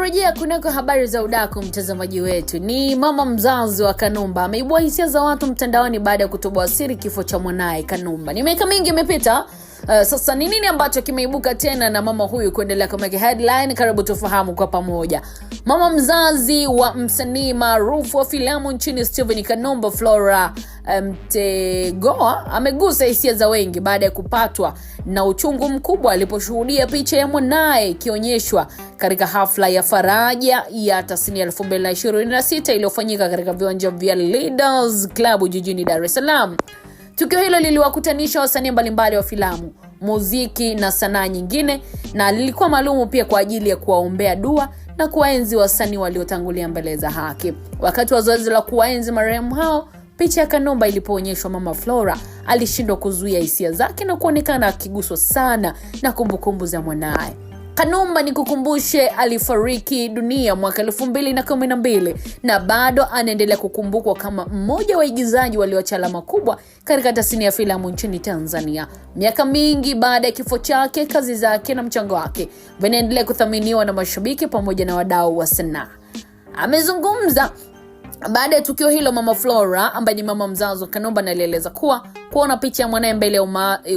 Tumerejea kunako habari za udaku, mtazamaji wetu. Ni mama mzazi wa Kanumba ameibua hisia za watu mtandaoni baada ya kutoboa siri kifo cha mwanae Kanumba. Ni miaka mingi imepita. Sasa ni nini ambacho kimeibuka tena na mama huyu kuendelea kama headline? Karibu tufahamu kwa pamoja. Mama mzazi wa msanii maarufu wa filamu nchini Steven Kanumba, Flora Mtegoa, amegusa hisia za wengi baada ya kupatwa na uchungu mkubwa aliposhuhudia picha ya mwanae ikionyeshwa katika hafla ya faraja ya tasnia 2026 iliyofanyika katika viwanja vya Leaders Club jijini Dar es Salaam. Tukio hilo liliwakutanisha wasanii mbalimbali wa filamu, muziki na sanaa nyingine, na lilikuwa maalumu pia kwa ajili ya kuwaombea dua na kuwaenzi wasanii waliotangulia mbele za haki. Wakati wa zoezi la kuwaenzi marehemu hao, picha ya Kanumba ilipoonyeshwa, mama Flora alishindwa kuzuia hisia zake na kuonekana akiguswa sana na kumbukumbu za mwanae. Kanumba, nikukumbushe, alifariki dunia mwaka 2012 na bado anaendelea kukumbukwa kama mmoja wa waigizaji walioacha alama kubwa katika tasnia ya filamu nchini Tanzania. Miaka mingi baada ya kifo chake, kazi zake na mchango wake vinaendelea kuthaminiwa na mashabiki pamoja na wadau wa sanaa. Amezungumza baada ya tukio hilo. Mama Flora, ambaye ni mama mzazi wa Kanumba, anaeleza kuwa kuona picha ya mwanae mbele ya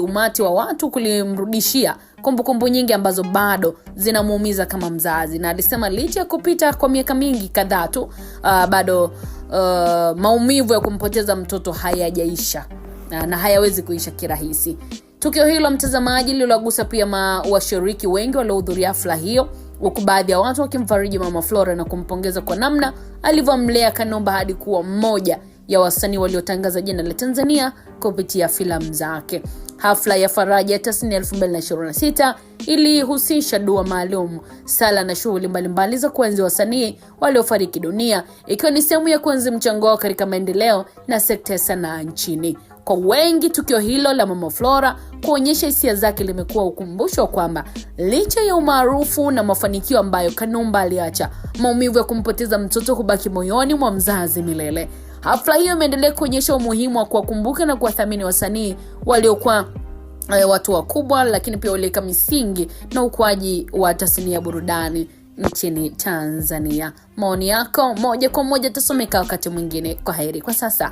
umati wa watu kulimrudishia kumbukumbu nyingi ambazo bado zinamuumiza kama mzazi, na alisema licha ya kupita kwa miaka mingi kadhaa tu, bado maumivu ya kumpoteza mtoto hayajaisha na hayawezi kuisha kirahisi. Tukio hilo, mtazamaji, lililogusa pia washiriki wengi waliohudhuria hafla hiyo, huku baadhi ya watu wakimfariji mama Flora na kumpongeza kwa namna alivyomlea Kanumba hadi kuwa mmoja ya wasanii waliotangaza jina la Tanzania kupitia filamu zake. Hafla ya faraja ya tasnia 2026 ilihusisha dua maalum, sala na shughuli mbalimbali za kuenzi wasanii waliofariki dunia, ikiwa ni sehemu ya kuenzi mchango wao katika maendeleo na sekta ya sanaa nchini. Kwa wengi, tukio hilo la mama Flora kuonyesha hisia zake limekuwa ukumbusho kwamba licha ya umaarufu na mafanikio ambayo Kanumba aliacha, maumivu ya kumpoteza mtoto hubaki moyoni mwa mzazi milele. Hafla hiyo imeendelea kuonyesha umuhimu wa kuwakumbuka na kuwathamini wasanii waliokuwa watu wakubwa, lakini pia waliweka misingi na ukuaji wa tasnia ya burudani nchini Tanzania. Maoni yako moja kwa moja tasomeka wakati mwingine. Kwaheri kwa sasa.